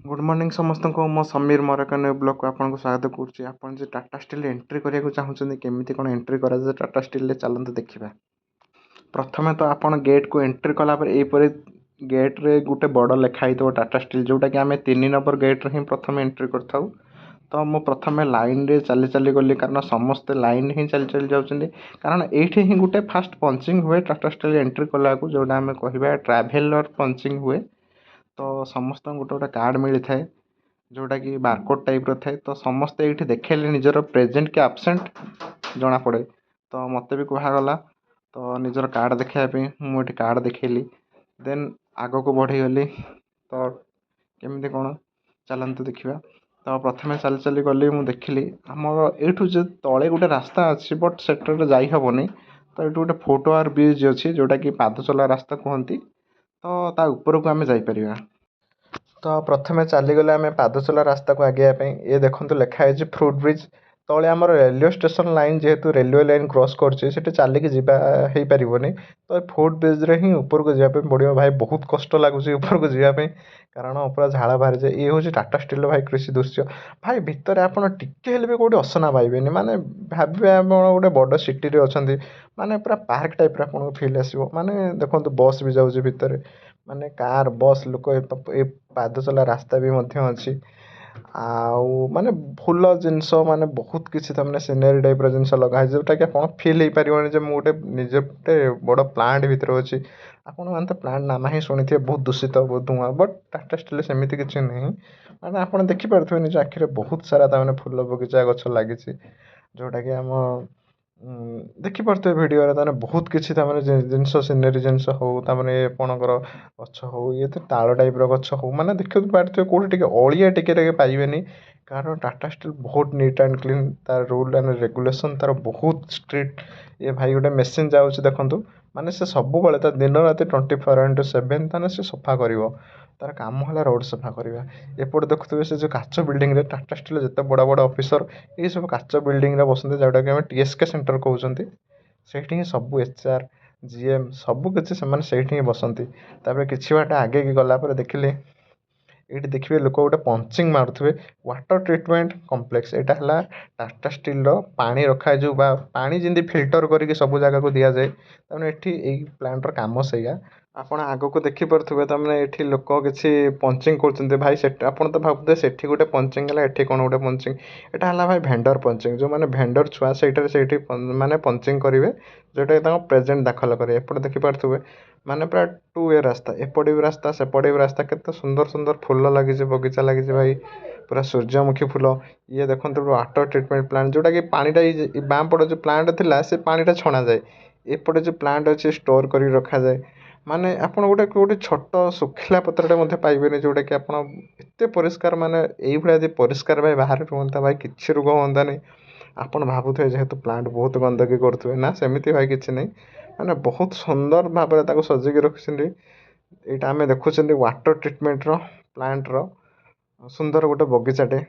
Good morning समस्त को मो समीर मरकान ब्लॉग को आपको स्वागत करुच्ची। आप टाटा स्टील एंट्री करने चाहते केमी कौन एंट्री करा टाटा स्टील चलते देखा। प्रथम तो आप गेट को एंट्री कलापर यहपर गेट रे गोटे बड़ लेखाई टाटा स्टील जोटा कि आम 3 नंबर गेट रे प्रथम एंट्री कर। तो मु प्रथम लाइन रे चली चली गली कारण समस्ते लाइन ही चली चली जाऊँच कारण ये ही गोटे फास्ट पंचिंग हुए टाटा स्टील एंट्री कला जोटा आम कह ट्राभेलर पंचिंग हुए। तो समस्त गोटे गोटे कार्ड मिली थाए जोटा कि बारकोड टाइप थाए। तो समस्ते ये देखेले निजर प्रेजेंट कि आबसेंट जना पड़े। तो मत भी कहगला तो निजर कार्ड देखापी मुझे कार्ड देखली देन आग को बढ़ी गली। तो केमी कौन चलते देखा। तो प्रथम चली चली गली मुझे देखिली आमर यूँ तले गोटे रास्ता अच्छी बट सेटर जाइहबनी। तो ये गोटे फुटओवर ब्रिज अच्छी जोटा कि पाद चला रास्ता कहती। तो ता ऊपर को आम जापर। तो प्रथम चलीगले आम पादचला रास्ता को आगे ये देखो लिखाई फ्रुट ब्रिज तले आम रेलवे स्टेशन लाइन जेहेतु रेलवे लाइन क्रॉस कर चलिकी हो पारनी। तो फुट ब्रिज रे ही ऊपर को जावाई पड़ो भाई बहुत कष्ट लगुच ऊपर को जावाई कारण पूरा झाड़ बाहरी जाए। ये हूँ टाटा स्टील भाई कृषि दृश्य भाई भितर आप टिके भी कौटे असना पाइबेनि माने भावे आप गोटे बड़ सिटी अच्छा माने पूरा पार्क टाइप आपको फिल आसो माने देखो बस भी जाऊँच भितर माने कार बस लोक ए पाद चला रास्ता भी अच्छी आउ माने फुल जिनस माने बहुत किसी तमाने सिनेरी टाइप जिनस लगाई जोटा कि आप फिल हो पारे जो मुझे निजे गोटे बड़ प्लांट भितर अच्छी आपण मैंने तो प्लांट नाम ही शुणी थे बहुत दूषित बहुत धुआं बट टाटा स्टील सेमती किसी नहीं मैंने आप देखिपे निज आखिरे बहुत सारा तमाने फुल बगीचा गछ लगी जोटा कि आम देखिपे भिडियो ताने बहुत किसी जिनस सिनेरी जिनस हो आपणकर गछ हो ये तो ताल टाइप गछ हो माने देखिए पारे कौटे अलिया टिके पाइबेनि कारण टाटा स्टील बहुत नीट एंड क्लीन तार रूल एंड रेगुलेशन तार बहुत स्ट्रिक्ट। ये भाई गोटे मेसीन जाऊँच देखूँ माने से सब दिन राति 24/7 ताने से सफा कर तार काम है रोड सफा करवा। एपटे देखुए से जो काच बिल्डिंग टाटा स्टील जिते बड़ बड़ ऑफिसर ये सब काच बिल्डिंग बसते जोटा कि टीएसके सेंटर कहते से सब एचआर जीएम सबकि से बसती। किसी बाट आगे की गलापर देखिले ये देखिए लोक गोटे पंचिंग मारुवे वाटर ट्रिटमेंट कम्प्लेक्स यहाँ है टाटा स्टील पानी रखा जो पानी जमी फिल्टर करके सब जगह को दि जाए तमें ये प्लांटर कम से आपण आग को देखिपे तमें ये लोक किसी पंचिंग कर भाई से आप तो भावते से गोटे पंचिंग है ये कौन गोटे पंचिंग यहाँ है भाई भेंडर पंचिंग जो मैंने भेंडर छुआ से माने पंचिंग करेंगे जोटा प्रेजेंट दाखल करेंगे। एपटे देखिपे माने पूरा 2 वे रास्ता एपटे भी रास्ता सेपटे भी रास्ता केते सुंदर सुंदर फुल लगी बगीचा लगी भाई पूरा सूर्यमुखी फुल। ये देखते वाटर ट्रिटमेंट प्लांट जोटा कि पानीटा बाम पड़ जो प्लांट थिला से पानीटा छणा जाए एपटे जो प्लांट अच्छे स्टोर कर रखा जाए माने आप गोटे गोटे छोट सुखिला पत्रटे पाइबेनि जोटा कि आप एत परिष्कार माने यही परिष्कार भाई बाहर रुहता भाई किसी रोग हाँ नहीं। आप भावुए जेहेतु प्लांट बहुत गंदगी करुवे ना सेमती भाई किसी नहीं मैंने बहुत सुंदर भाव सजेक रखिंट यहाँ आम देखुं वाटर ट्रिटमेंट प्लांटर सुंदर गोटे बगीचाटे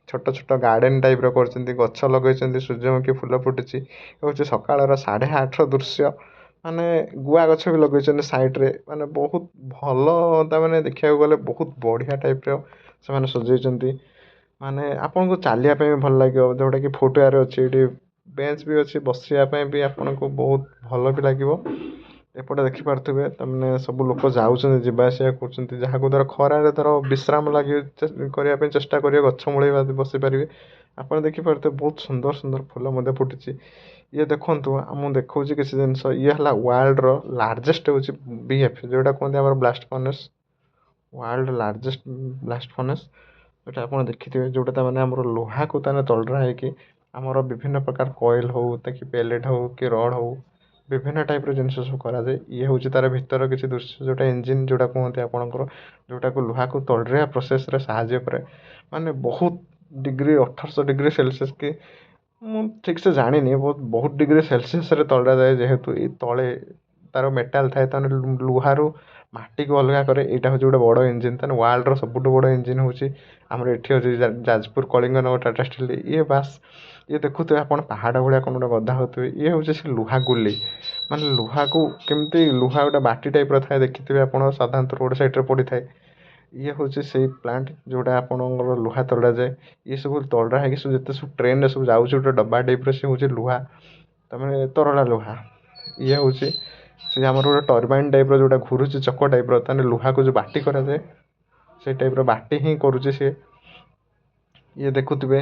छोट छोट गार्डन टाइप कर गछ लगे सूर्यमुखी फुल फुटी हूँ सकाल 8:30 दृश्य माने गुआ गछ भी लगे साइड्रे माने बहुत भल मैंने देखा गले बहुत बढ़िया टाइप से सजाई माने आपन को चलिया भी भल लगे जोटा कि फुटवेयर अच्छी ये बेंच भी अच्छी बसापी भी आपन को बहुत भल भी लगे। एपटे देखिपे तमें सब लोग जाऊँ जावासिया कर जहाँ द्वारा खरारे धर विश्राम लगे करने चेष्टा करेंगे गछ मूल बसीपारे आप देखिपे बहुत सुंदर सुंदर फुल फुटी। ये देखूँ मुझे देखा किसी जिनस ये है वर्ल्ड लार्जेस्ट हूँ बीएफ जोटा कहते blast furnace world largest blast furnace जोटा आप देखिए जोटा मैंने लुहा को तलरा है आमर विभिन्न प्रकार कॉइल हो कि पेलेट हो कि रड हो विभिन्न टाइप जिन सब कराए। ये हूँ तार भीतर किसी दृश्य जोटा इंजिन जोटा कहते आपंकर जोटा को लुहा को तलरा प्रोसेस साहाଯ୍य करे माने बहुत डिग्री 1800 डिग्री सेल्सियस की ठीक से जानी बहुत बहुत डिग्री सेल्सियस तलरा जाए जेहेतु ये तले तार मेटाल थाए लुहारू माटी को अलग करे यहाँ हूँ गोटे बड़ इंजिन वर्ल्ड सब बड़ इंजिन हूँ आमर ये अच्छी जाजपुर कलिंगनगर टाटा स्टील ये बास ये देखुए आप पहाड़ भाया कौन गोटे गधा होते ये हूँ से लुहा गुली माने लुहा को केमती लुहा गोटे बाटी टाइप थाए देखिए आप साधारणतः रोड साइड पड़ी थाए ଇଏ ହେଉଛି ସେଇ ପ୍ଲାଣ୍ଟ ଯେଉଁଟା ଆପଣଙ୍କର ଲୁହା ତରଡ଼ାଯାଏ। ଇଏ ସବୁ ତରଡ଼ା ହେଇକି ସବୁ ଯେତେ ସବୁ ଟ୍ରେନ୍ରେ ସବୁ ଯାଉଛି ଗୋଟେ ଡବା ଟାଇପ୍ର, ସେ ହେଉଛି ଲୁହା, ତା'ମାନେ ତରଳା ଲୁହା। ଇଏ ହେଉଛି ସେ ଆମର ଗୋଟେ ଟର୍ବାଇନ୍ ଟାଇପ୍ର ଯେଉଁଟା ଘୁରୁଛି ଚକ ଟାଇପ୍ର, ତା'ମାନେ ଲୁହାକୁ ଯେଉଁ ବାଟି କରାଯାଏ ସେଇ ଟାଇପ୍ର ବାଟି ହିଁ କରୁଛି ସିଏ। ଇଏ ଦେଖୁଥିବେ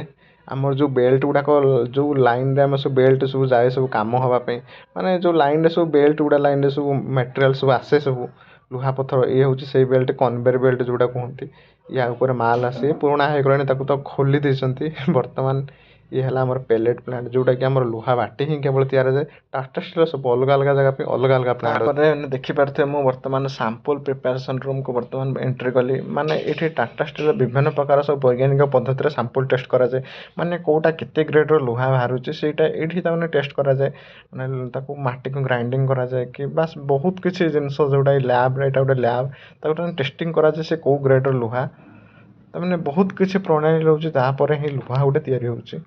ଆମର ଯେଉଁ ବେଲ୍ଟ ଗୁଡ଼ାକ ଯେଉଁ ଲାଇନ୍ରେ ଆମେ ସବୁ ବେଲ୍ଟ ସବୁ ଯାଏ ସବୁ କାମ ହେବା ପାଇଁ, ମାନେ ଯେଉଁ ଲାଇନ୍ରେ ସବୁ ବେଲ୍ଟ ଗୁଡ଼ା ଲାଇନ୍ରେ ସବୁ ମେଟେରିଆଲ୍ ସବୁ ଆସେ ସବୁ ଲୁହା ପଥର, ଇଏ ହେଉଛି ସେଇ ବେଲ୍ଟ, କନଭେୟର ବେଲ୍ଟ ଯେଉଁଟା କୁହନ୍ତି। ୟା ଉପରେ ମାଲ୍ ଆସେ, ପୁରୁଣା ହେଇଗଲାଣି, ତାକୁ ତ ଖୋଲି ଦେଇଛନ୍ତି ବର୍ତ୍ତମାନ। ଇଏ ହେଲା ଆମର ପେଲେଟ୍ ପ୍ଲାଣ୍ଟ, ଯେଉଁଟାକି ଆମର ଲୁହା ବାଟି ହିଁ କେବଳ ତିଆରି ଯାଏ। ଟାଟା ଷ୍ଟିଲ୍ର ସବୁ ଅଲଗା ଅଲଗା ଜାଗା ପାଇଁ ଅଲଗା ଅଲଗା ପ୍ଲାଣ୍ଟ। ତାପରେ ଦେଖିପାରୁଥିବେ ମୁଁ ବର୍ତ୍ତମାନ ସାମ୍ପଲ୍ ପ୍ରିପାରେସନ୍ ରୁମ୍କୁ ବର୍ତ୍ତମାନ ଏଣ୍ଟ୍ରି କଲି। ମାନେ ଏଠି ଟାଟା ଷ୍ଟିଲ୍ର ବିଭିନ୍ନ ପ୍ରକାର ସବୁ ବୈଜ୍ଞାନିକ ପଦ୍ଧତିରେ ସାମ୍ପଲ୍ ଟେଷ୍ଟ କରାଯାଏ। ମାନେ କେଉଁଟା କେତେ ଗ୍ରେଡ଼୍ର ଲୁହା ବାହାରୁଛି ସେଇଟା ଏଇଠି ତା'ମାନେ ଟେଷ୍ଟ କରାଯାଏ। ମାନେ ତାକୁ ମାଟିକୁ ଗ୍ରାଇଣ୍ଡିଙ୍ଗ କରାଯାଏ କି ବାସ୍ ବହୁତ କିଛି ଜିନିଷ ଯେଉଁଟା ଏଇ ଲ୍ୟାବ୍ରେ, ଏଇଟା ଗୋଟେ ଲ୍ୟାବ୍, ତାକୁ ଟେଷ୍ଟିଂ କରାଯାଏ ସେ କେଉଁ ଗ୍ରେଡ଼୍ର ଲୁହା। ତା'ମାନେ ବହୁତ କିଛି ପ୍ରଣାଳୀ ରହୁଛି, ତାପରେ ହିଁ ଲୁହା ଗୋଟେ ତିଆରି ହେଉଛି।